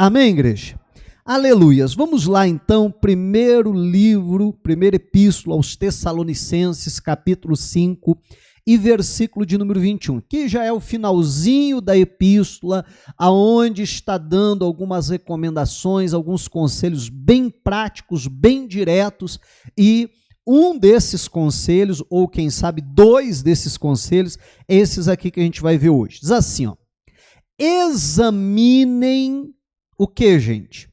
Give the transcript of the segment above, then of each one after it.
Amém, igreja? Aleluias. Vamos lá, então, primeira epístola aos Tessalonicenses, capítulo 5 e versículo de número 21, que já é o finalzinho da epístola, aonde está dando algumas recomendações, alguns conselhos bem práticos, bem diretos, e um desses conselhos, ou quem sabe dois desses conselhos, esses aqui que a gente vai ver hoje. Diz assim, ó: examinem o que, gente?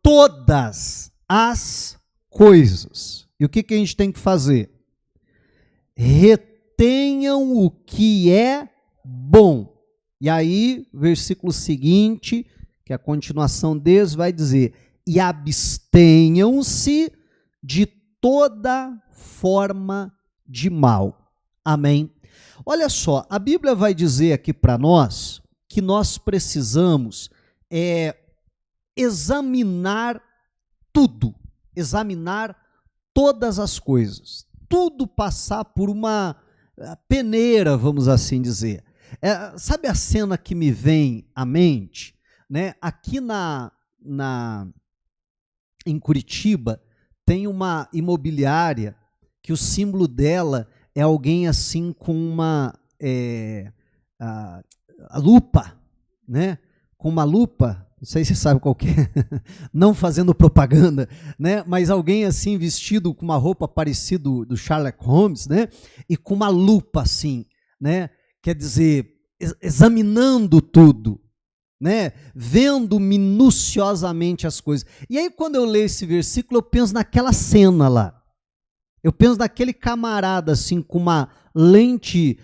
Todas as coisas. E o que a gente tem que fazer? Retenham o que é bom. E aí, versículo seguinte, que é a continuação desse, vai dizer: e abstenham-se de toda forma de mal. Amém? Olha só, a Bíblia vai dizer aqui para nós que nós precisamos examinar tudo, examinar todas as coisas, tudo passar por uma peneira, vamos assim dizer. Sabe a cena que me vem à mente, né? Aqui em Curitiba tem uma imobiliária que o símbolo dela é alguém assim com uma a lupa, né? Com uma lupa, não sei se você sabe qual que é, não fazendo propaganda, né? Mas alguém assim vestido com uma roupa parecida do Sherlock Holmes, né? E com uma lupa assim, né? Quer dizer, examinando tudo, né? Vendo minuciosamente as coisas. E aí quando eu leio esse versículo, eu penso naquela cena lá. Eu penso naquele camarada assim com uma lente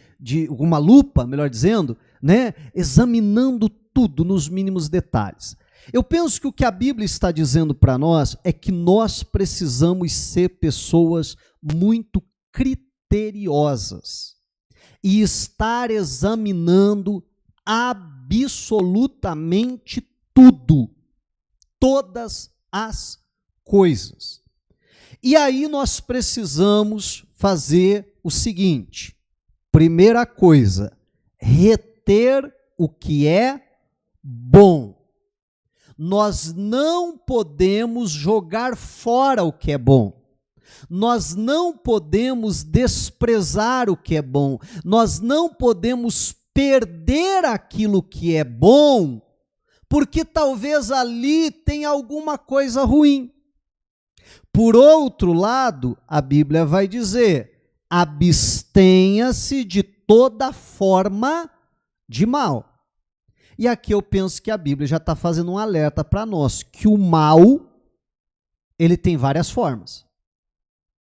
uma lupa, melhor dizendo, né? Examinando tudo nos mínimos detalhes. Eu penso que o que a Bíblia está dizendo para nós é que nós precisamos ser pessoas muito criteriosas e estar examinando absolutamente tudo, todas as coisas. E aí nós precisamos fazer o seguinte: primeira coisa, reter o que é bom. Nós não podemos jogar fora o que é bom. Nós não podemos desprezar o que é bom. Nós não podemos perder aquilo que é bom, porque talvez ali tenha alguma coisa ruim. Por outro lado, a Bíblia vai dizer: abstenha-se de toda forma de mal. E aqui eu penso que a Bíblia já está fazendo um alerta para nós, que o mal, ele tem várias formas.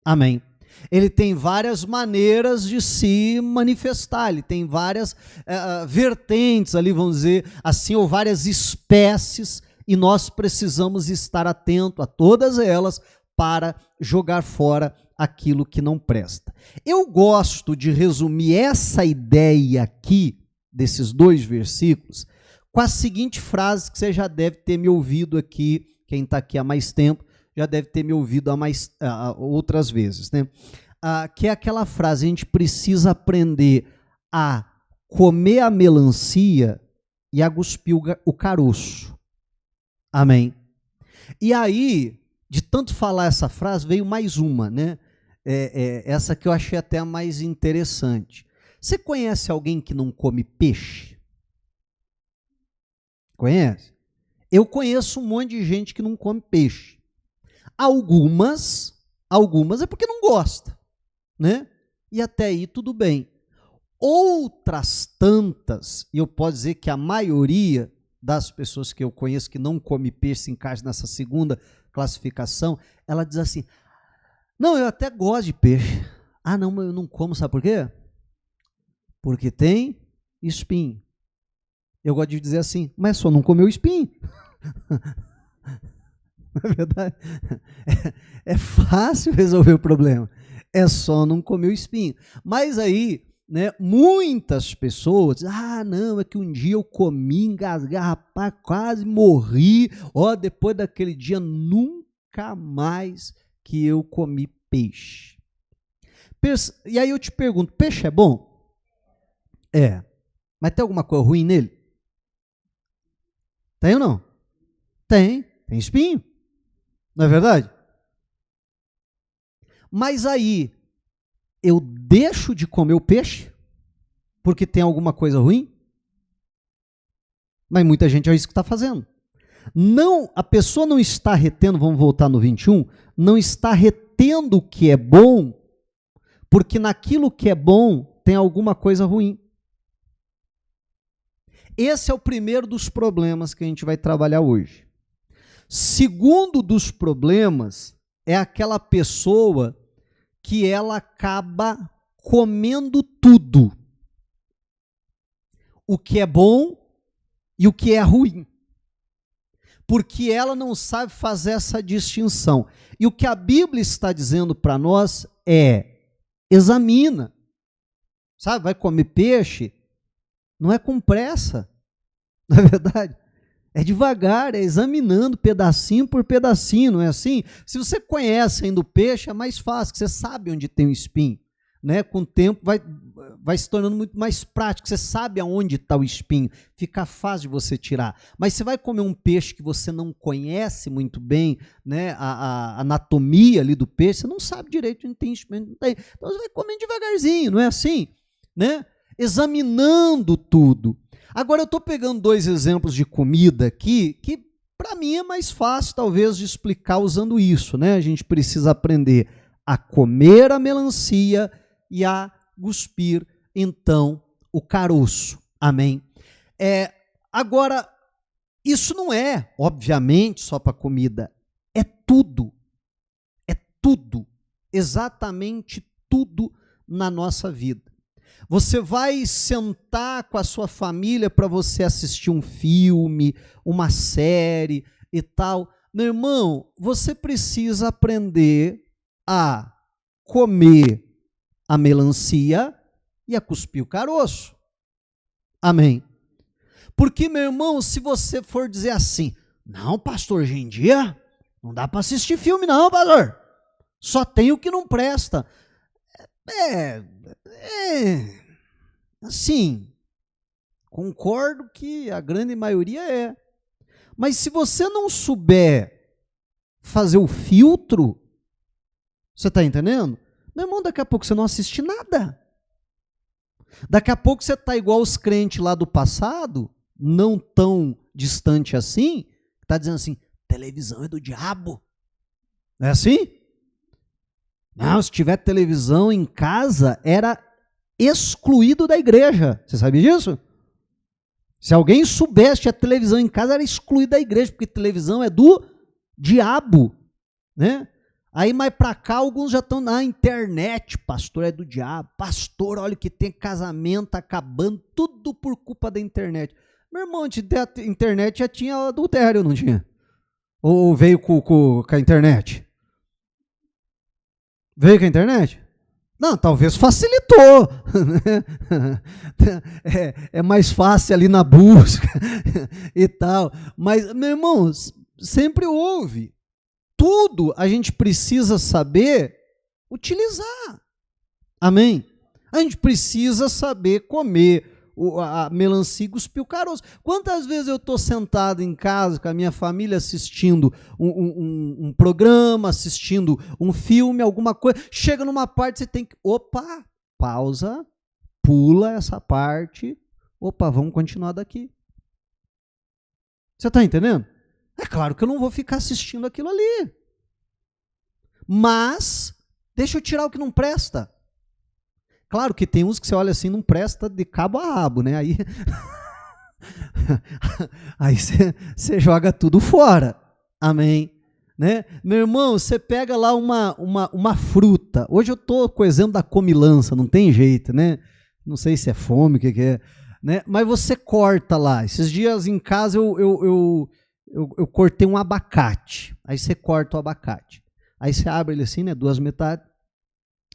Amém? Ele tem várias maneiras de se manifestar, ele tem várias vertentes ali, vamos dizer assim, ou várias espécies, e nós precisamos estar atentos a todas elas para jogar fora aquilo que não presta. Eu gosto de resumir essa ideia aqui, desses dois versículos, com a seguinte frase que você já deve ter me ouvido aqui, quem está aqui há mais tempo, já deve ter me ouvido outras vezes, né? Que é aquela frase: a gente precisa aprender a comer a melancia e a cuspir o caroço. Amém? E aí, de tanto falar essa frase, veio mais uma, né? Essa que eu achei até a mais interessante. Você conhece alguém que não come peixe? Conhece? Eu conheço um monte de gente que não come peixe. Algumas é porque não gosta, né? E até aí tudo bem. Outras tantas, e eu posso dizer que a maioria das pessoas que eu conheço que não come peixe se encaixa nessa segunda classificação, ela diz assim: não, eu até gosto de peixe. Ah, não, mas eu não como, sabe por quê? Porque tem espinho. Eu gosto de dizer assim: mas só não comeu espinho. Não é verdade? É fácil resolver o problema. É só não comer o espinho. Mas aí, né, muitas pessoas dizem: ah, não, é que um dia eu comi, engasguei, rapaz, quase morri. Ó, depois daquele dia, nunca mais que eu comi peixe. E aí eu te pergunto: peixe é bom? É. Mas tem alguma coisa ruim nele? Tem ou não? Tem espinho. Não é verdade? Mas aí, eu deixo de comer o peixe porque tem alguma coisa ruim? Mas muita gente é isso que está fazendo. Não, a pessoa não está retendo, vamos voltar no 21, não está retendo o que é bom, porque naquilo que é bom tem alguma coisa ruim. Esse é o primeiro dos problemas que a gente vai trabalhar hoje. Segundo dos problemas é aquela pessoa que ela acaba comendo tudo. O que é bom e o que é ruim. Porque ela não sabe fazer essa distinção. E o que a Bíblia está dizendo para nós é: examina. Sabe, vai comer peixe, não é com pressa, não é verdade? É devagar, é examinando pedacinho por pedacinho, não é assim? Se você conhece ainda o peixe, é mais fácil, você sabe onde tem o espinho. Né? Com o tempo vai se tornando muito mais prático, você sabe aonde está o espinho, fica fácil de você tirar. Mas você vai comer um peixe que você não conhece muito bem, né, a anatomia ali do peixe, você não sabe direito onde tem espinho, não tem. Então você vai comendo devagarzinho, não é assim? Né? Examinando tudo. Agora eu estou pegando 2 exemplos de comida aqui, que para mim é mais fácil talvez de explicar usando isso, né? A gente precisa aprender a comer a melancia e a cuspir, então, o caroço. Amém? Agora, isso não é, obviamente, só para comida. É tudo. É tudo. Exatamente tudo na nossa vida. Você vai sentar com a sua família para você assistir um filme, uma série e tal. Meu irmão, você precisa aprender a comer a melancia e a cuspir o caroço. Amém? Porque, meu irmão, se você for dizer assim, não, pastor, hoje em dia não dá para assistir filme não, pastor. Só tem o que não presta. Assim, concordo que a grande maioria é. Mas se você não souber fazer o filtro, você está entendendo? Meu irmão, daqui a pouco você não assiste nada. Daqui a pouco você está igual os crentes lá do passado, não tão distante assim, está dizendo assim, televisão é do diabo. Não é assim? Não, se tiver televisão em casa, era excluído da igreja. Você sabe disso? Se alguém soubesse que a televisão em casa, era excluído da igreja, porque televisão é do diabo, né? Aí mais para cá, alguns já estão na internet, pastor, é do diabo. Pastor, olha que tem casamento acabando, tudo por culpa da internet. Meu irmão, antes da internet já tinha adultério, não tinha? Ou veio com a internet? Veio com a internet? Não, talvez facilitou. É mais fácil ali na busca e tal. Mas, meu irmão, sempre houve. Tudo a gente precisa saber utilizar. Amém? A gente precisa saber comer a melancia e cuspir o caroço. Quantas vezes eu estou sentado em casa com a minha família assistindo um programa, assistindo um filme, alguma coisa, chega numa parte você tem que, opa, pausa, pula essa parte, opa, vamos continuar daqui. Você está entendendo? É claro que eu não vou ficar assistindo aquilo ali. Mas, deixa eu tirar o que não presta. Claro que tem uns que você olha assim, não presta de cabo a rabo, né? Aí você joga tudo fora. Amém? Né? Meu irmão, você pega lá uma fruta. Hoje eu estou com o exemplo da comilança, não tem jeito, né? Não sei se é fome, o que é. Né? Mas você corta lá. Esses dias em casa eu cortei um abacate. Aí você corta o abacate. Aí você abre ele assim, né? 2 metades.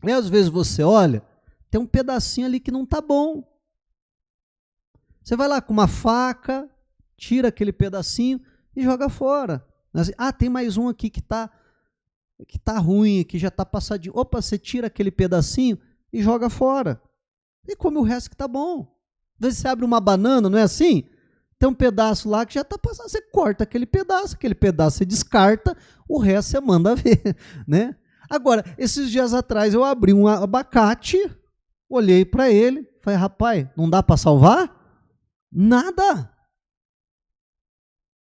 E às vezes você olha, tem um pedacinho ali que não está bom. Você vai lá com uma faca, tira aquele pedacinho e joga fora. Ah, tem mais um aqui que tá ruim, que já está passadinho. Opa, você tira aquele pedacinho e joga fora. E come o resto que está bom. Às vezes você abre uma banana, não é assim? Tem um pedaço lá que já está passando, você corta aquele pedaço você descarta, o resto você manda ver, né? Agora, esses dias atrás eu abri um abacate, olhei para ele, falei, rapaz, não dá para salvar? Nada.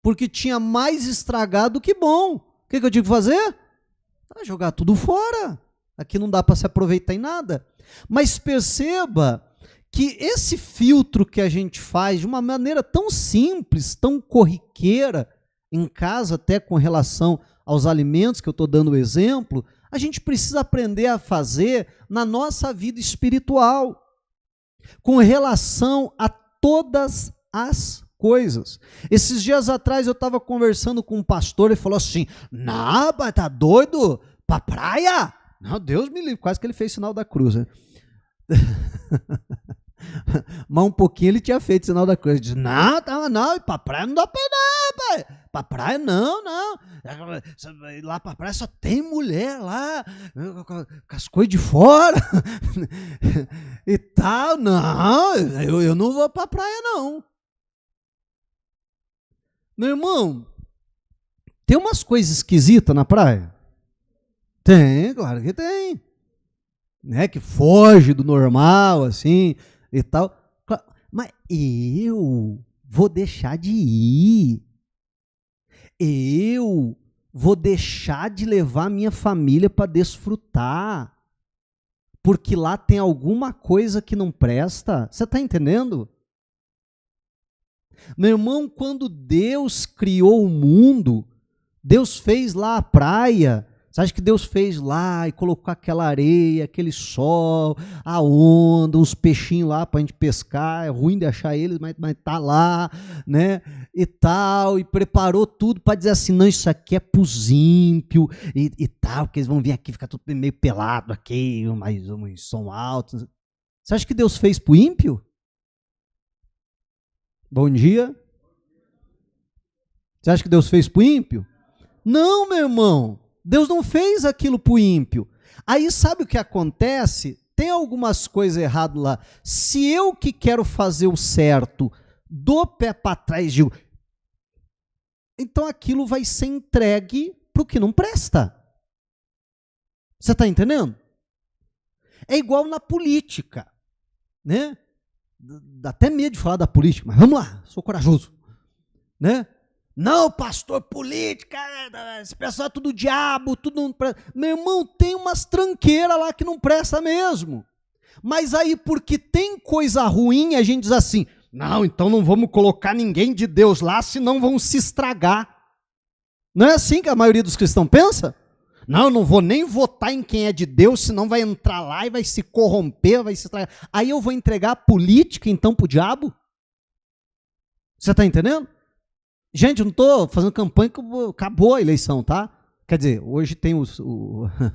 Porque tinha mais estragado do que bom. O que eu tive que fazer? Jogar tudo fora. Aqui não dá para se aproveitar em nada. Mas perceba que esse filtro que a gente faz de uma maneira tão simples, tão corriqueira, em casa até com relação aos alimentos, que eu estou dando o exemplo, a gente precisa aprender a fazer na nossa vida espiritual, com relação a todas as coisas. Esses dias atrás eu estava conversando com um pastor e falou assim, não, tá doido? Pra praia? Não, Deus me livre, quase que ele fez sinal da cruz, né? Mas um pouquinho ele tinha feito sinal da cruz. Ele disse, não, e pra praia não dá pra ir não, pai. Pra praia não. Lá pra praia só tem mulher lá, com as coisas de fora. E tal, não, eu não vou pra praia não. Meu irmão, tem umas coisas esquisitas na praia? Tem, claro que tem. Né, que foge do normal, assim, e tal. Mas eu vou deixar de ir. Eu vou deixar de levar minha família para desfrutar. Porque lá tem alguma coisa que não presta. Você está entendendo? Meu irmão, quando Deus criou o mundo, Deus fez lá a praia. Você acha que Deus fez lá e colocou aquela areia, aquele sol, a onda, uns peixinhos lá para a gente pescar, é ruim de achar eles, mas tá lá, né, e tal, e preparou tudo para dizer assim, não, isso aqui é pros ímpios e tal, porque eles vão vir aqui, ficar tudo meio pelado aqui, mais um som alto. Você acha que Deus fez pro ímpio? Bom dia. Você acha que Deus fez pro ímpio? Não, meu irmão. Deus não fez aquilo para o ímpio. Aí sabe o que acontece? Tem algumas coisas erradas lá. Se eu que quero fazer o certo, dou pé para trás e digo, então aquilo vai ser entregue para o que não presta. Você está entendendo? É igual na política, né? Dá até medo de falar da política, mas vamos lá, sou corajoso, né? Não, pastor, política, esse pessoal é tudo diabo, tudo não presta. Meu irmão, tem umas tranqueiras lá que não presta mesmo. Mas aí, porque tem coisa ruim, a gente diz assim, não, então não vamos colocar ninguém de Deus lá, senão vão se estragar. Não é assim que a maioria dos cristãos pensa? Não, eu não vou nem votar em quem é de Deus, senão vai entrar lá e vai se corromper, vai se estragar. Aí eu vou entregar a política, então, para o diabo? Você está entendendo? Gente, eu não estou fazendo campanha que acabou a eleição, tá? Quer dizer, hoje tem o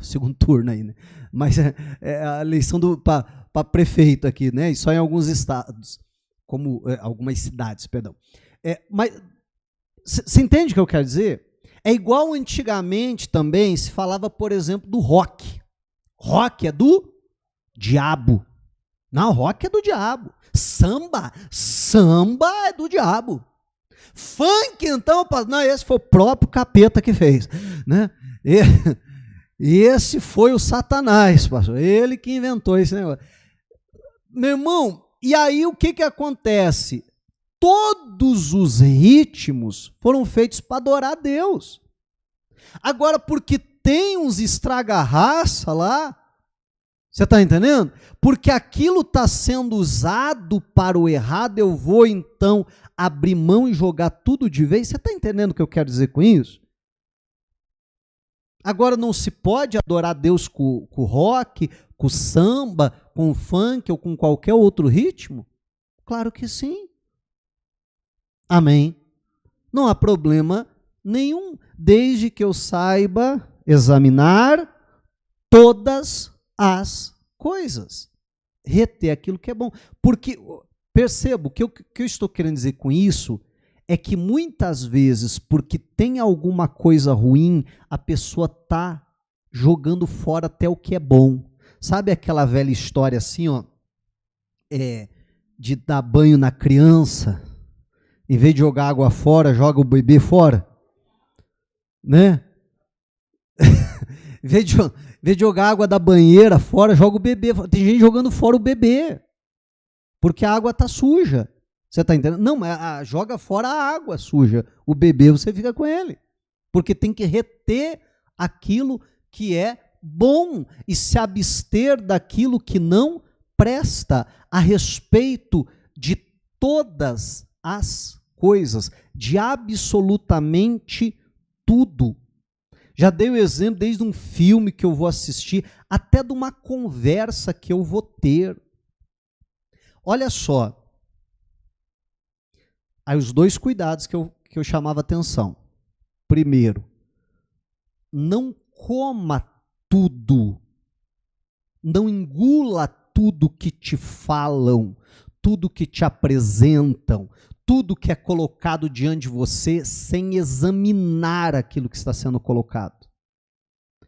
segundo turno aí, né? Mas é a eleição para prefeito aqui, né? E só em alguns estados, como algumas cidades, perdão. Mas você entende o que eu quero dizer? É igual antigamente também se falava, por exemplo, do rock. Rock é do diabo. Não, rock é do diabo. Samba é do diabo. Funk, então, não, esse foi o próprio capeta que fez, né? E esse foi o Satanás, pastor, ele que inventou esse negócio. Meu irmão, e aí o que acontece? Todos os ritmos foram feitos para adorar a Deus. Agora, porque tem uns estraga-raça lá, você está entendendo? Porque aquilo está sendo usado para o errado, eu vou então abrir mão e jogar tudo de vez. Você está entendendo o que eu quero dizer com isso? Agora não se pode adorar Deus com o rock, com o samba, com o funk ou com qualquer outro ritmo? Claro que sim. Amém. Não há problema nenhum, desde que eu saiba examinar todas as coisas, reter aquilo que é bom. Porque, percebo, o que eu estou querendo dizer com isso é que muitas vezes, porque tem alguma coisa ruim, a pessoa está jogando fora até o que é bom. Sabe aquela velha história assim, ó, de dar banho na criança, Em vez de jogar água fora, joga o bebê fora, né? Em vez de jogar água da banheira fora, joga o bebê. Tem gente jogando fora o bebê, porque a água está suja. Você está entendendo? Não, mas joga fora a água suja. O bebê você fica com ele, porque tem que reter aquilo que é bom e se abster daquilo que não presta, a respeito de todas as coisas, de absolutamente tudo. Já dei o exemplo desde um filme que eu vou assistir, até de uma conversa que eu vou ter. Olha só, aí os dois cuidados que eu chamava atenção. Primeiro, não coma tudo, não engula tudo que te falam, tudo que te apresentam, tudo que é colocado diante de você sem examinar aquilo que está sendo colocado.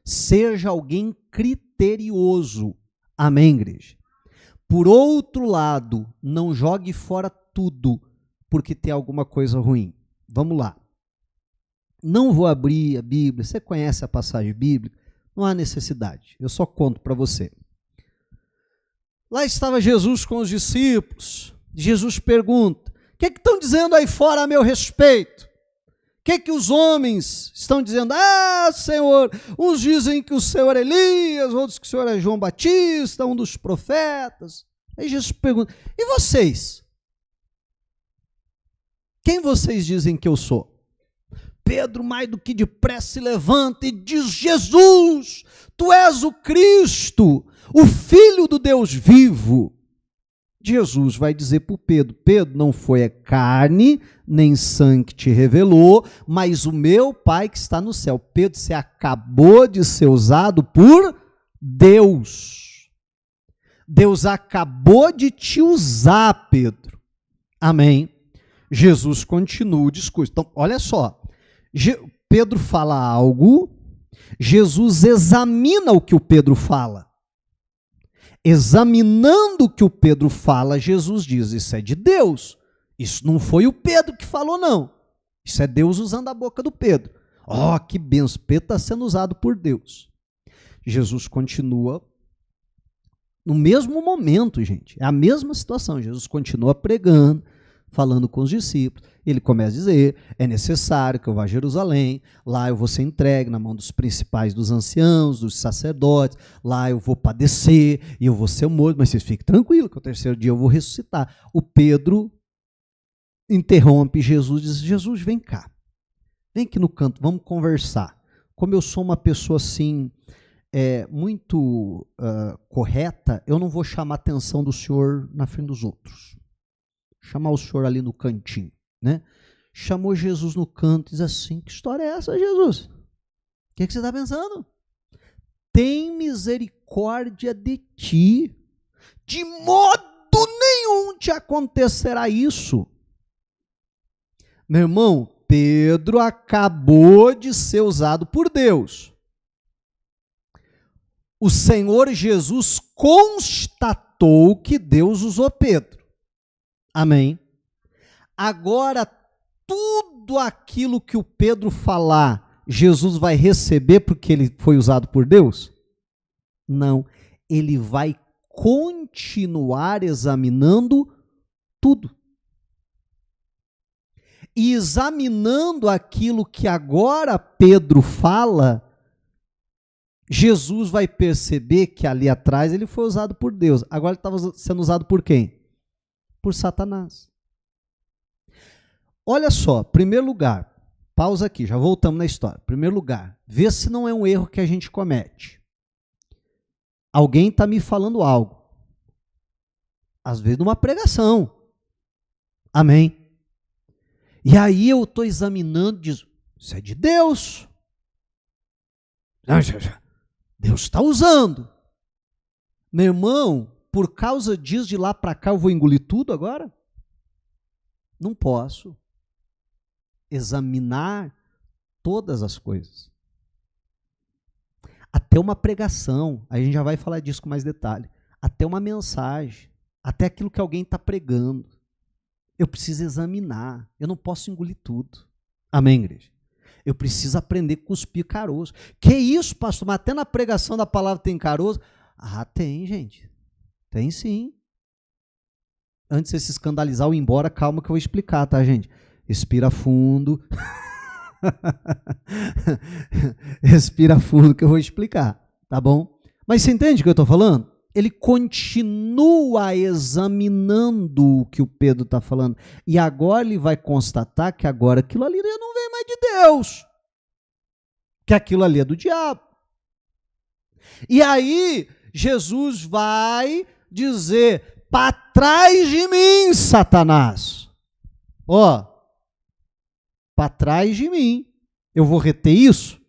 Seja alguém criterioso. Amém, igreja? Por outro lado, não jogue fora tudo porque tem alguma coisa ruim. Vamos lá. Não vou abrir a Bíblia, você conhece a passagem bíblica, não há necessidade, eu só conto para você. Lá estava Jesus com os discípulos. Jesus pergunta: o que estão dizendo aí fora a meu respeito? O que os homens estão dizendo? Ah, Senhor, uns dizem que o Senhor é Elias, outros que o Senhor é João Batista, um dos profetas. Aí Jesus pergunta: e vocês? Quem vocês dizem que eu sou? Pedro, mais do que depressa, se levanta e diz: Jesus, tu és o Cristo, o Filho do Deus vivo. Jesus vai dizer para o Pedro: Pedro, não foi a carne nem sangue que te revelou, mas o meu Pai que está no céu. Pedro, você acabou de ser usado por Deus. Deus acabou de te usar, Pedro. Amém? Jesus continua o discurso. Então, olha só. Pedro fala algo, Jesus examina o que o Pedro fala. Examinando o que o Pedro fala, Jesus diz: isso é de Deus. Isso não foi o Pedro que falou, não. Isso é Deus usando a boca do Pedro. Oh, que benção, Pedro está sendo usado por Deus. Jesus continua no mesmo momento, gente. É a mesma situação. Jesus continua pregando, falando com os discípulos. Ele começa a dizer: é necessário que eu vá a Jerusalém, lá eu vou ser entregue na mão dos principais, dos anciãos, dos sacerdotes, lá eu vou padecer e eu vou ser morto, mas vocês fiquem tranquilos que ao terceiro dia eu vou ressuscitar. O Pedro interrompe Jesus e diz: Jesus, vem cá, vem aqui no canto, vamos conversar. Como eu sou uma pessoa assim, muito correta, eu não vou chamar a atenção do senhor na frente dos outros. Chamar o senhor ali no cantinho, né? Chamou Jesus no canto e diz assim: que história é essa, Jesus? O que você está pensando? Tem misericórdia de ti, de modo nenhum te acontecerá isso. Meu irmão, Pedro acabou de ser usado por Deus. O Senhor Jesus constatou que Deus usou Pedro. Amém? Agora, tudo aquilo que o Pedro falar, Jesus vai receber porque ele foi usado por Deus? Não. Ele vai continuar examinando tudo. E examinando aquilo que agora Pedro fala, Jesus vai perceber que ali atrás ele foi usado por Deus. Agora ele estava sendo usado por quem? Por Satanás. Olha só, primeiro lugar, pausa aqui, já voltamos na história. Primeiro lugar, vê se não é um erro que a gente comete. Alguém está me falando algo. Às vezes numa pregação. Amém? E aí eu estou examinando, diz: isso é de Deus. Deus está usando. Meu irmão, por causa disso, de lá para cá, eu vou engolir tudo agora? Não posso. Examinar todas as coisas. Até uma pregação, a gente já vai falar disso com mais detalhe. Até uma mensagem, até aquilo que alguém está pregando. Eu preciso examinar. Eu não posso engolir tudo. Amém, igreja? Eu preciso aprender a cuspir caroço. Que isso, pastor? Mas até na pregação da palavra tem caroço? Ah, tem, gente. Tem sim. Antes de você se escandalizar ou ir embora, calma que eu vou explicar, tá, gente? Respira fundo. Respira fundo que eu vou explicar, tá bom? Mas você entende o que eu estou falando? Ele continua examinando o que o Pedro está falando. E agora ele vai constatar que agora aquilo ali não vem mais de Deus. Que aquilo ali é do diabo. E aí, Jesus vai dizer, para trás de mim, Satanás. Ó, para trás de mim. Eu vou reter isso?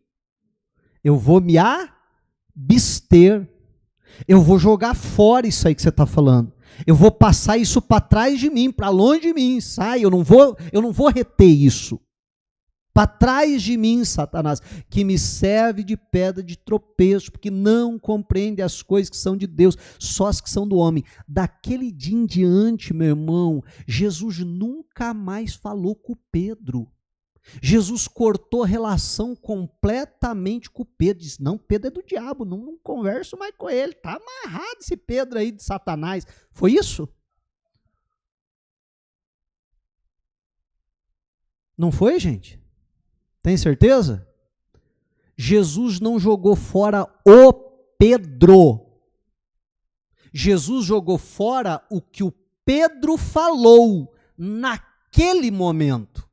Eu vou me abster. Eu vou jogar fora isso aí que você está falando. Eu vou passar isso para trás de mim, para longe de mim. Sai, eu não vou reter isso. Para trás de mim, Satanás, que me serve de pedra de tropeço, porque não compreende as coisas que são de Deus, só as que são do homem. Daquele dia em diante, meu irmão, Jesus nunca mais falou com Pedro. Jesus cortou relação completamente com Pedro. Disse, não, Pedro é do diabo, não converso mais com ele. Está amarrado esse Pedro aí de Satanás. Foi isso? Não foi, gente? Tem certeza? Jesus não jogou fora o Pedro. Jesus jogou fora o que o Pedro falou naquele momento.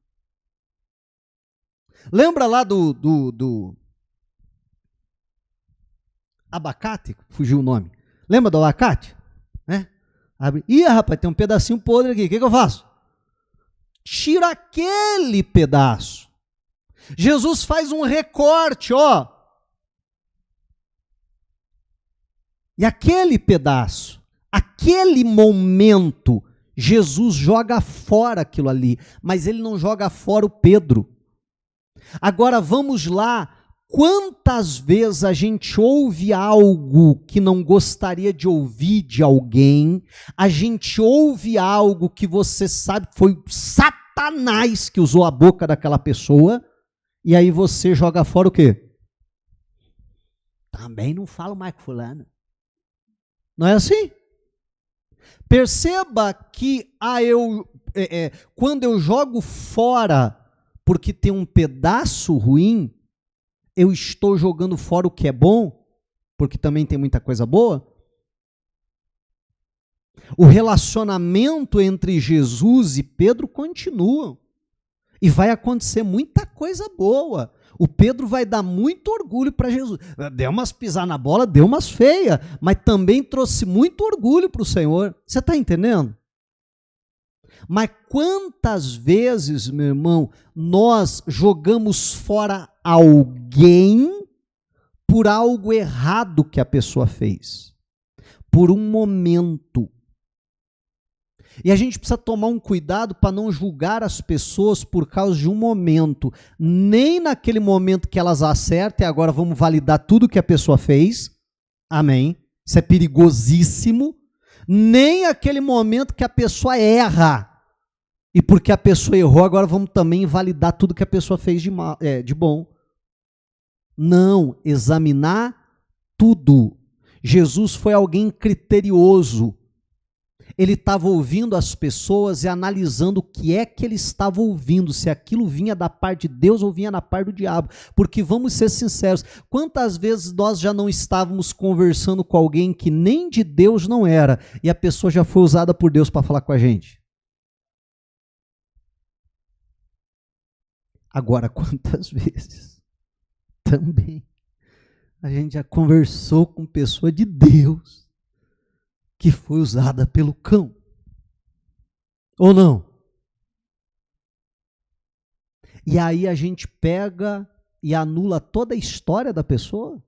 Lembra lá do abacate? Fugiu o nome. Lembra do abacate? Né? Ih, rapaz, tem um pedacinho podre aqui. O que eu faço? Tira aquele pedaço. Jesus faz um recorte, ó. E aquele pedaço, aquele momento, Jesus joga fora aquilo ali. Mas ele não joga fora o Pedro. Agora vamos lá, quantas vezes a gente ouve algo que não gostaria de ouvir de alguém, a gente ouve algo que você sabe que foi Satanás que usou a boca daquela pessoa, e aí você joga fora o quê? Também não falo mais com fulano. Não é assim? Perceba que quando eu jogo fora porque tem um pedaço ruim, eu estou jogando fora o que é bom, porque também tem muita coisa boa. O relacionamento entre Jesus e Pedro continua. E vai acontecer muita coisa boa. O Pedro vai dar muito orgulho para Jesus. Deu umas pisar na bola, deu umas feias, mas também trouxe muito orgulho para o Senhor. Você está entendendo? Mas quantas vezes, meu irmão, nós jogamos fora alguém por algo errado que a pessoa fez, por um momento. E a gente precisa tomar um cuidado para não julgar as pessoas por causa de um momento, nem naquele momento que elas acertam e agora vamos validar tudo que a pessoa fez, amém, isso é perigosíssimo, nem aquele momento que a pessoa erra, e porque a pessoa errou, agora vamos também invalidar tudo que a pessoa fez de bom. Não, examinar tudo. Jesus foi alguém criterioso. Ele estava ouvindo as pessoas e analisando o que é que ele estava ouvindo, se aquilo vinha da parte de Deus ou vinha da parte do diabo. Porque vamos ser sinceros, quantas vezes nós já não estávamos conversando com alguém que nem de Deus não era, e a pessoa já foi usada por Deus para falar com a gente? Agora, quantas vezes também a gente já conversou com pessoa de Deus que foi usada pelo cão? Ou não? E aí a gente pega e anula toda a história da pessoa?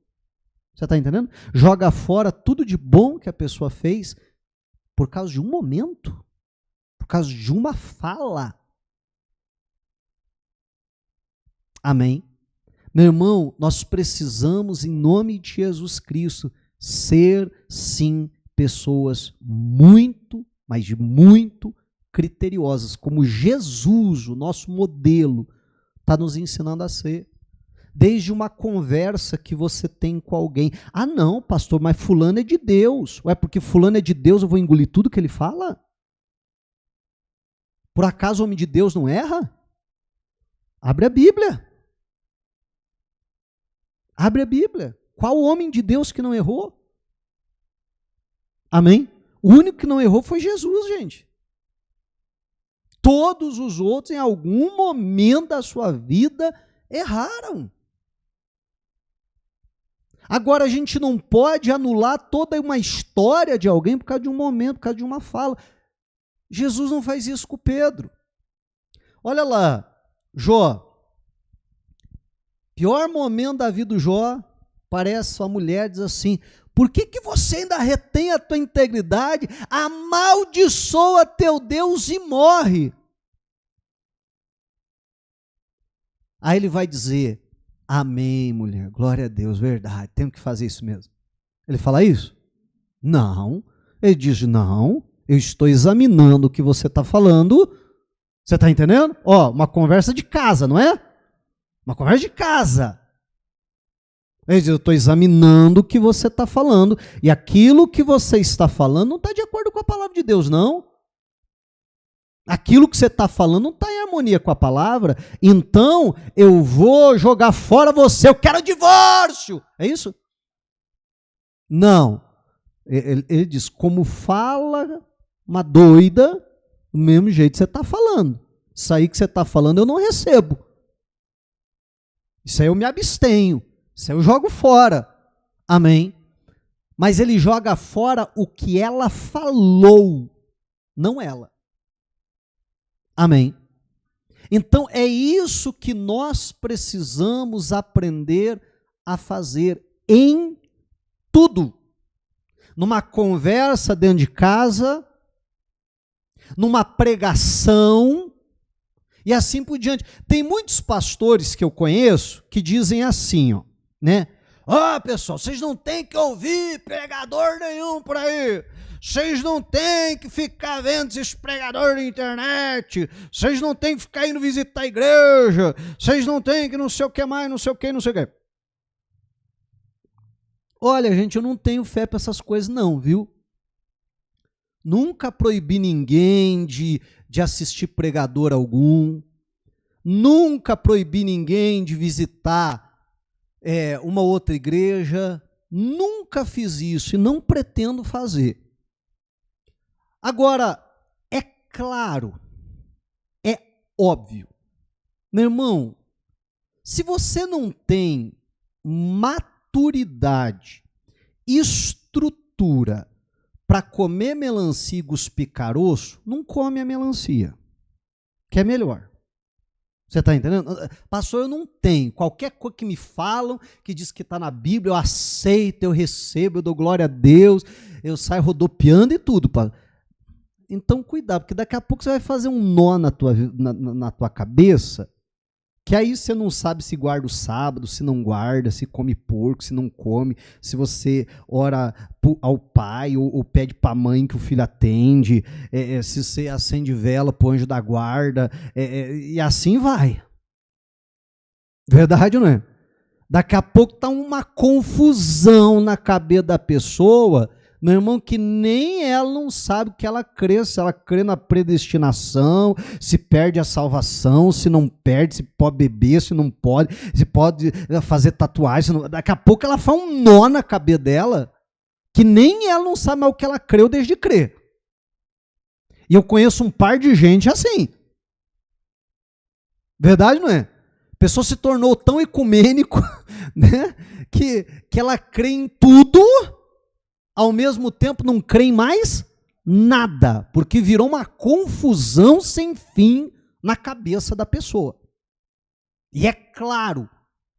Você está entendendo? Joga fora tudo de bom que a pessoa fez por causa de um momento, por causa de uma fala. Amém? Meu irmão, nós precisamos, em nome de Jesus Cristo, ser, sim, pessoas muito, mas muito criteriosas, como Jesus, o nosso modelo, está nos ensinando a ser. Desde uma conversa que você tem com alguém. Ah, não, pastor, mas fulano é de Deus. Ué, porque fulano é de Deus, eu vou engolir tudo que ele fala? Por acaso o homem de Deus não erra? Abre a Bíblia. Abre a Bíblia. Qual homem de Deus que não errou? Amém? O único que não errou foi Jesus, gente. Todos os outros, em algum momento da sua vida, erraram. Agora, a gente não pode anular toda uma história de alguém por causa de um momento, por causa de uma fala. Jesus não faz isso com Pedro. Olha lá, Jó. Pior momento da vida do Jó, parece sua mulher diz assim, por que você ainda retém a tua integridade, amaldiçoa teu Deus e morre? Aí ele vai dizer, amém, mulher, glória a Deus, verdade, temos que fazer isso mesmo. Ele fala isso? Não. Ele diz, não, eu estou examinando o que você está falando. Você está entendendo? Ó, uma conversa de casa, não é? Uma conversa de casa. Ele diz, eu estou examinando o que você está falando, e aquilo que você está falando não está de acordo com a palavra de Deus, não. Aquilo que você está falando não está em harmonia com a palavra, então eu vou jogar fora você, eu quero divórcio. É isso? Não. Ele diz, como fala uma doida, do mesmo jeito que você está falando. Isso aí que você está falando eu não recebo. Isso aí eu me abstenho. Isso aí eu jogo fora. Amém? Mas ele joga fora o que ela falou, não ela. Amém? Então é isso que nós precisamos aprender a fazer em tudo. Numa conversa dentro de casa, numa pregação e assim por diante. Tem muitos pastores que eu conheço que dizem assim, ó, né? Ó, pessoal, vocês não têm que ouvir pregador nenhum por aí. Vocês não têm que ficar vendo esses pregadores na internet. Vocês não têm que ficar indo visitar a igreja. Vocês não têm que não sei o que mais, não sei o que, não sei o que. Olha, gente, eu não tenho fé para essas coisas não, viu? Nunca proibi ninguém de assistir pregador algum. Nunca proibi ninguém de visitar uma outra igreja. Nunca fiz isso e não pretendo fazer. Agora, é claro, é óbvio. Meu irmão, se você não tem maturidade, estrutura para comer melancia e cuspir caroço, não come a melancia, que é melhor. Você está entendendo? Pastor, eu não tenho. Qualquer coisa que me falam, que diz que está na Bíblia, eu aceito, eu recebo, eu dou glória a Deus, eu saio rodopiando e tudo. Então, cuidado, porque daqui a pouco você vai fazer um nó na tua cabeça, que aí você não sabe se guarda o sábado, se não guarda, se come porco, se não come, se você ora ao pai ou pede para a mãe que o filho atende, se você acende vela para o anjo da guarda, e assim vai. Verdade ou não é? Daqui a pouco está uma confusão na cabeça da pessoa, meu irmão, que nem ela não sabe o que ela crê, se ela crê na predestinação, se perde a salvação, se não perde, se pode beber, se não pode, se pode fazer tatuagem. Daqui a pouco ela faz um nó na cabeça dela, que nem ela não sabe mais o que ela creu desde crer. E eu conheço um par de gente assim. Verdade, não é? A pessoa se tornou tão ecumênico, né, que ela crê em tudo, ao mesmo tempo não crê em mais nada, porque virou uma confusão sem fim na cabeça da pessoa. E é claro,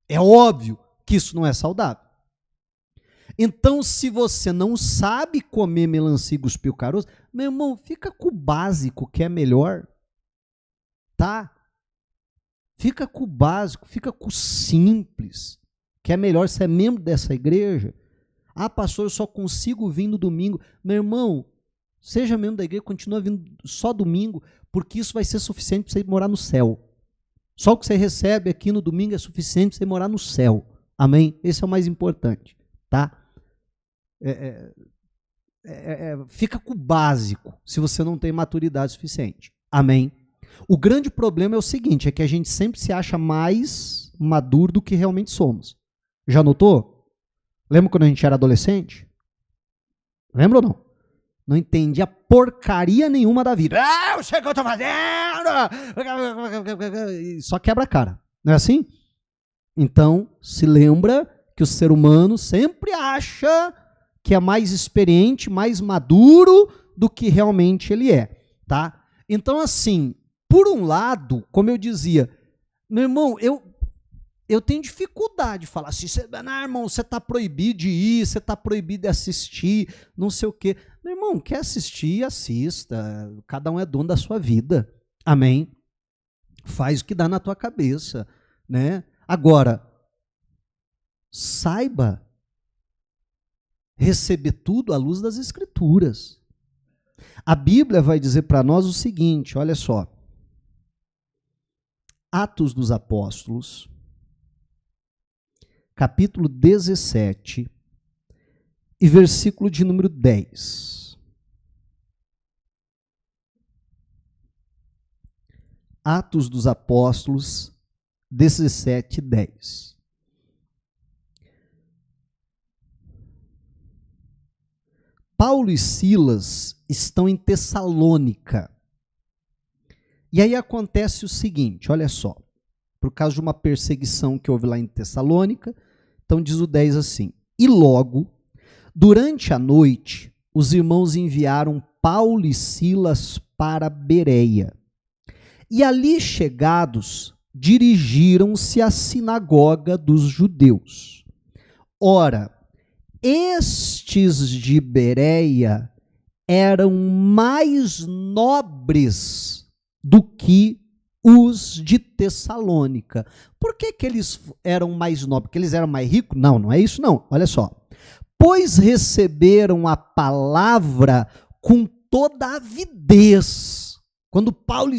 é óbvio que isso não é saudável. Então, se você não sabe comer melancia e cuspir o caroço, meu irmão, fica com o básico que é melhor, tá? Fica com o básico, fica com o simples, que é melhor. Você é membro dessa igreja? Ah, pastor, eu só consigo vir no domingo. Meu irmão, Seja membro da igreja, continua vindo só domingo, porque isso vai ser suficiente para você morar no céu. Só o que você recebe aqui no domingo é suficiente para você morar no céu. Amém? Esse é o mais importante, tá? Fica com o básico, se você não tem maturidade suficiente. Amém? O grande problema é o seguinte, é que a gente sempre se acha mais maduro do que realmente somos. Já notou? Lembra quando a gente era adolescente? Lembra ou não? Não entendia porcaria nenhuma da vida. Eu sei o que eu tô fazendo! Só quebra a cara. Não é assim? Então, se lembra que o ser humano sempre acha que é mais experiente, mais maduro do que realmente ele é, tá? Então, assim, por um lado, como eu dizia, meu irmão, eu tenho dificuldade de falar assim, irmão, você está proibido de ir, você está proibido de assistir, não sei o quê. Meu irmão, quer assistir, assista. Cada um é dono da sua vida. Amém? Faz o que dá na tua cabeça, né? Agora, saiba receber tudo à luz das Escrituras. A Bíblia vai dizer para nós o seguinte, olha só. Atos dos Apóstolos, capítulo 17 e versículo de número 10. Atos dos Apóstolos, 17, 10. Paulo e Silas estão em Tessalônica. E aí acontece o seguinte, olha só. Por causa de uma perseguição que houve lá em Tessalônica, então diz o 10 assim. E logo, durante a noite, os irmãos enviaram Paulo e Silas para Bereia. E ali chegados, dirigiram-se à sinagoga dos judeus. Ora, estes de Bereia eram mais nobres do que os de Tessalônica. Por que eles eram mais nobres? Porque eles eram mais ricos? Não, não é isso não. Olha só. Pois receberam a palavra com toda avidez. Quando Paulo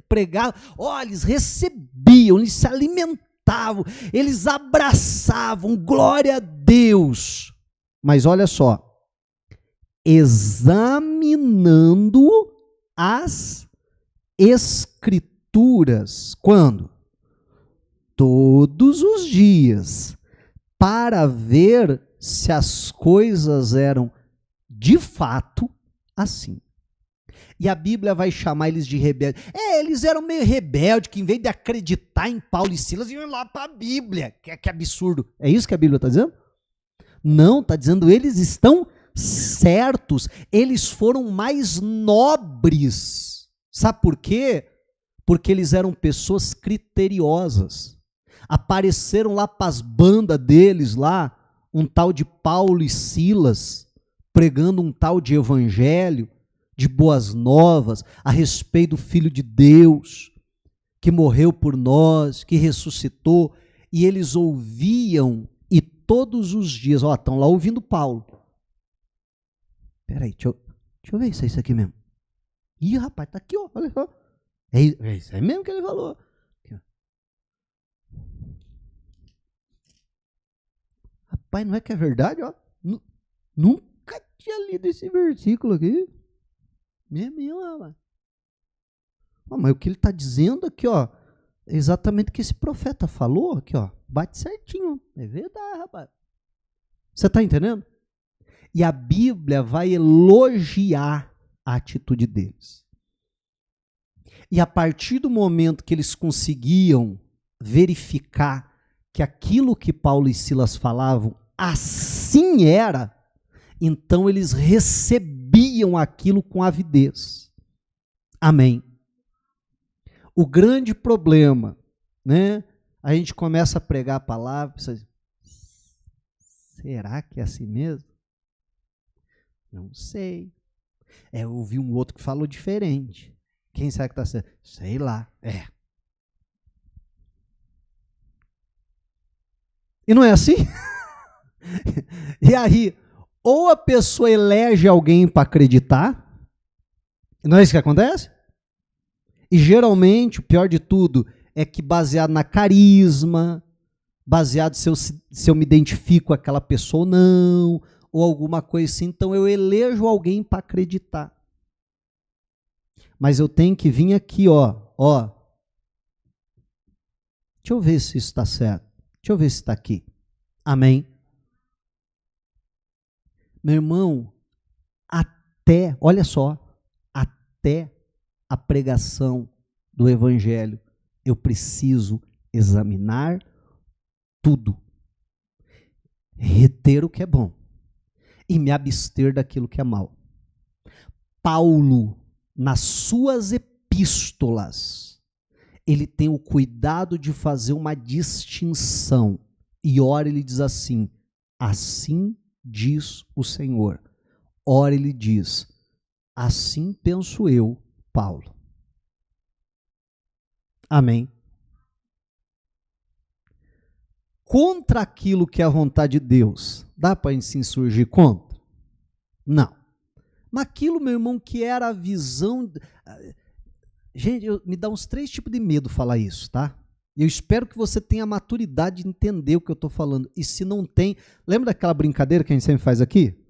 pregava, olha, eles recebiam, eles se alimentavam, eles abraçavam, glória a Deus. Mas olha só, examinando as Escrituras. Quando? Todos os dias, para ver se as coisas eram de fato assim. E a Bíblia vai chamar eles de rebeldes. Eles eram meio rebeldes, que em vez de acreditar em Paulo e Silas, iam lá para a Bíblia. Que absurdo. É isso que a Bíblia está dizendo? Não, está dizendo eles estão certos. Eles foram mais nobres. Sabe por quê? Porque eles eram pessoas criteriosas. Apareceram lá para as bandas deles lá, um tal de Paulo e Silas, pregando um tal de evangelho, de boas novas, a respeito do Filho de Deus, que morreu por nós, que ressuscitou, e eles ouviam, e todos os dias, estão lá ouvindo Paulo. Peraí, deixa eu ver se é isso aqui mesmo. Ih, rapaz, tá aqui, olha só. É isso aí mesmo que ele falou. Aqui, rapaz, não é que é verdade, ó? Nunca tinha lido esse versículo aqui. Mesmo, rapaz. Mas o que ele está dizendo aqui, ó, é exatamente o que esse profeta falou aqui, ó. Bate certinho. É verdade, rapaz. Você está entendendo? E a Bíblia vai elogiar a atitude deles. E a partir do momento que eles conseguiam verificar que aquilo que Paulo e Silas falavam assim era, então eles recebiam aquilo com avidez. Amém. O grande problema, né? A gente começa a pregar a palavra, pensa, será que é assim mesmo? Não sei. Eu ouvi um outro que falou diferente. Quem sabe que está certo? Sei lá. E não é assim? E aí, ou a pessoa elege alguém para acreditar, Não é isso que acontece? E geralmente, o pior de tudo, é que baseado na carisma, baseado se eu me identifico com aquela pessoa ou não, ou alguma coisa assim, então eu elejo alguém para acreditar. Mas eu tenho que vir aqui, ó. Deixa eu ver se isso está certo. Deixa eu ver se está aqui. Amém? Meu irmão, olha só, até a pregação do evangelho, eu preciso examinar tudo. Reter o que é bom e me abster daquilo que é mal. Paulo, nas suas epístolas, ele tem o cuidado de fazer uma distinção. E ora ele diz assim, assim diz o Senhor. Ora ele diz, assim penso eu, Paulo. Amém. Contra aquilo que é a vontade de Deus, dá para a gente se insurgir contra? Não. Mas aquilo, meu irmão, que era a visão... Gente, me dá uns 3 tipos de medo falar isso, tá? Eu espero que você tenha a maturidade de entender o que eu estou falando. E se não tem... Lembra daquela brincadeira que a gente sempre faz aqui?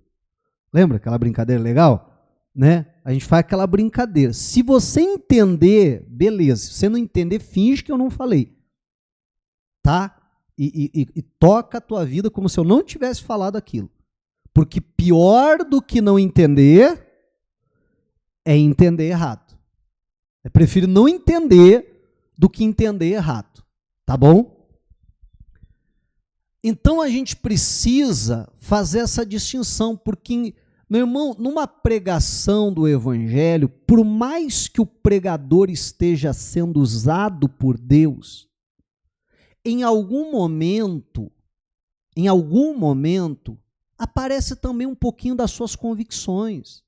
Lembra aquela brincadeira legal? Né? A gente faz aquela brincadeira. Se você entender, beleza. Se você não entender, finge que eu não falei. Tá? E toca a tua vida como se eu não tivesse falado aquilo. Porque pior do que não entender é entender errado. Eu prefiro não entender do que entender errado. Tá bom? Então a gente precisa fazer essa distinção, porque, meu irmão, numa pregação do evangelho, por mais que o pregador esteja sendo usado por Deus, em algum momento, aparece também um pouquinho das suas convicções.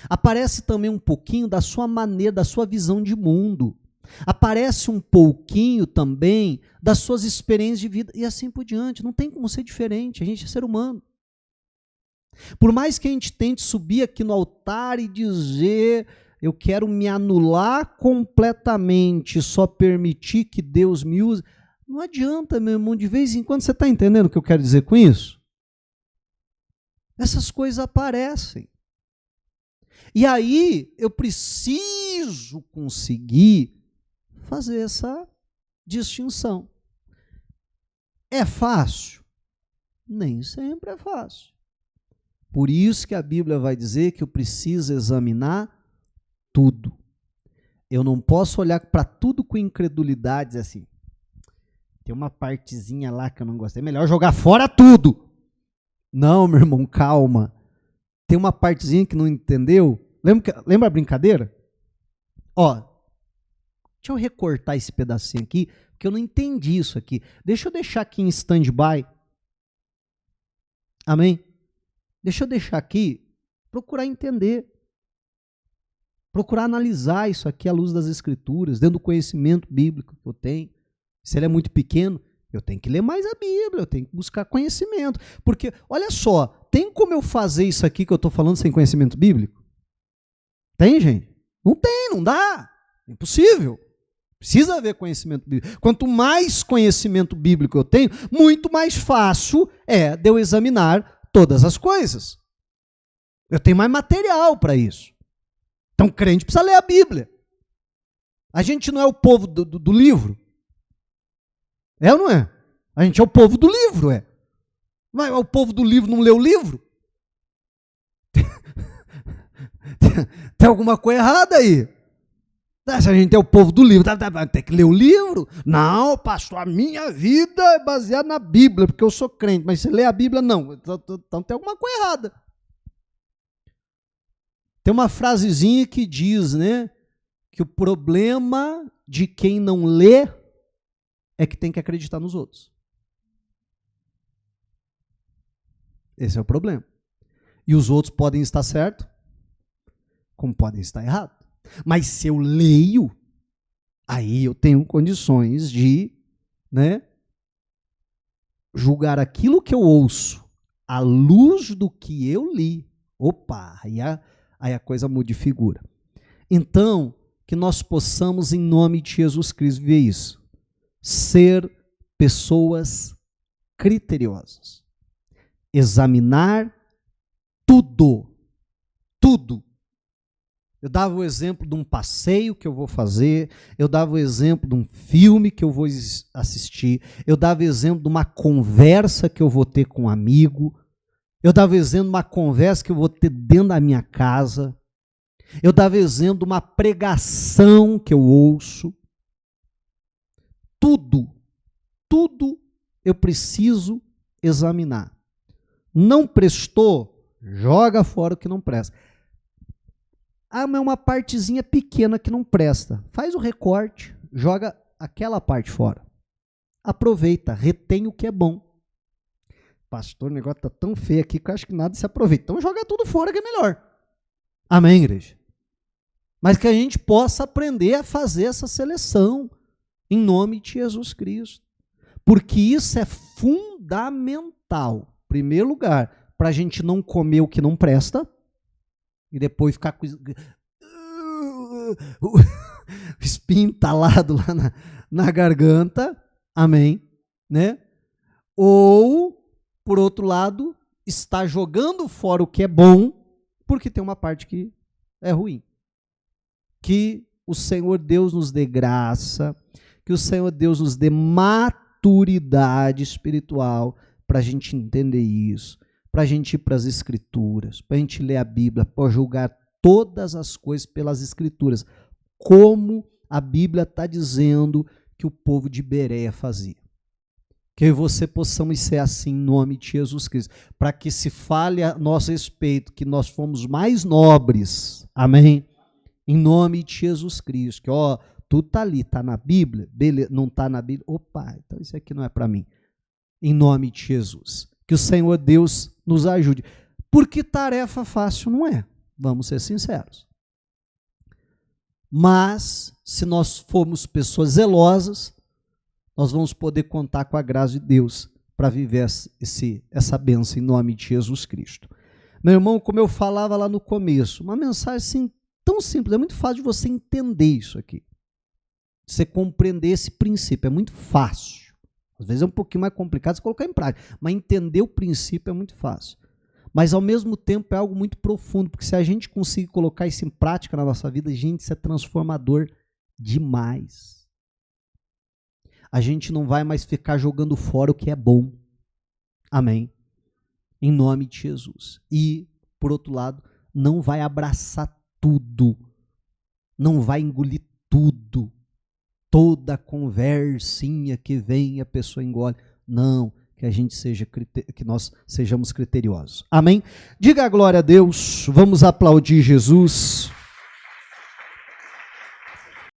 Aparece também um pouquinho da sua maneira, da sua visão de mundo. Aparece um pouquinho também das suas experiências de vida e assim por diante. Não tem como ser diferente, a gente é ser humano. Por mais que a gente tente subir aqui no altar e dizer, eu quero me anular completamente, só permitir que Deus me use, não adianta, meu irmão, de vez em quando, você está entendendo o que eu quero dizer com isso? Essas coisas aparecem. E aí, eu preciso conseguir fazer essa distinção. É fácil? Nem sempre é fácil. Por isso que a Bíblia vai dizer que eu preciso examinar tudo. Eu não posso olhar para tudo com incredulidade e dizer assim, tem uma partezinha lá que eu não gostei, é melhor jogar fora tudo. Não, meu irmão, calma. Tem uma partezinha que não entendeu? Lembra a brincadeira? Ó, deixa eu recortar esse pedacinho aqui, porque eu não entendi isso aqui. Deixa eu deixar aqui em stand-by. Amém? Deixa eu deixar aqui, procurar entender. Procurar analisar isso aqui à luz das Escrituras, dentro do conhecimento bíblico que eu tenho. Se ele é muito pequeno, eu tenho que ler mais a Bíblia, eu tenho que buscar conhecimento. Porque, olha só, tem como eu fazer isso aqui que eu estou falando sem conhecimento bíblico? Tem, gente? Não tem, não dá. É impossível. Precisa haver conhecimento bíblico. Quanto mais conhecimento bíblico eu tenho, muito mais fácil é de eu examinar todas as coisas. Eu tenho mais material para isso. Então, crente precisa ler a Bíblia. A gente não é o povo do livro? É ou não é? A gente é o povo do livro, é. Mas o povo do livro não lê o livro? Tem alguma coisa errada aí. Se a gente é o povo do livro, tem que ler o livro? Não, pastor, a minha vida é baseada na Bíblia, porque eu sou crente, mas se lê a Bíblia, não. Então tem alguma coisa errada. Tem uma frasezinha que diz, né, que o problema de quem não lê é que tem que acreditar nos outros. Esse é o problema. E os outros podem estar certos, como podem estar errados. Mas se eu leio, aí eu tenho condições de, né, julgar aquilo que eu ouço à luz do que eu li. Opa, aí a coisa muda de figura. Então, que nós possamos, em nome de Jesus Cristo, ver isso. Ser pessoas criteriosas. Examinar tudo. Tudo. Eu dava o exemplo de um passeio que eu vou fazer, eu dava o exemplo de um filme que eu vou assistir, eu dava o exemplo de uma conversa que eu vou ter com um amigo, eu dava o exemplo de uma conversa que eu vou ter dentro da minha casa, eu dava o exemplo de uma pregação que eu ouço. Tudo eu preciso examinar. Não prestou? Joga fora o que não presta. Ah, mas é uma partezinha pequena que não presta. Faz o recorte, joga aquela parte fora. Aproveita, retém o que é bom. Pastor, o negócio está tão feio aqui que eu acho que nada se aproveita. Então joga tudo fora que é melhor. Amém, igreja? Mas que a gente possa aprender a fazer essa seleção em nome de Jesus Cristo. Porque isso é fundamental. Em primeiro lugar, para a gente não comer o que não presta e depois ficar com o espinho entalado lá na garganta. Amém? Né? Ou, por outro lado, está jogando fora o que é bom porque tem uma parte que é ruim. Que o Senhor Deus nos dê graça, que o Senhor Deus nos dê maturidade espiritual para a gente entender isso, para a gente ir para as Escrituras, para a gente ler a Bíblia, para julgar todas as coisas pelas Escrituras, como a Bíblia está dizendo que o povo de Bereia fazia. Que eu e você possamos ser assim em nome de Jesus Cristo, para que se fale a nosso respeito que nós fomos mais nobres, amém? Em nome de Jesus Cristo, que ó, tu tá ali, tá na Bíblia, beleza, não tá na Bíblia, opa, então isso aqui não é para mim. Em nome de Jesus, que o Senhor Deus nos ajude, porque tarefa fácil não é, vamos ser sinceros. Mas, se nós formos pessoas zelosas, nós vamos poder contar com a graça de Deus para viver essa bênção em nome de Jesus Cristo. Meu irmão, como eu falava lá no começo, uma mensagem assim, tão simples, é muito fácil de você entender isso aqui. Você compreender esse princípio, é muito fácil. Às vezes é um pouquinho mais complicado você colocar em prática, mas entender o princípio é muito fácil. Mas ao mesmo tempo é algo muito profundo, porque se a gente conseguir colocar isso em prática na nossa vida, gente, isso é transformador demais. A gente não vai mais ficar jogando fora o que é bom. Amém? Em nome de Jesus. E, por outro lado, não vai abraçar tudo. Não vai engolir tudo. Toda conversinha que vem a pessoa engole. Não, que nós sejamos criteriosos. Amém? Diga a glória a Deus. Vamos aplaudir Jesus.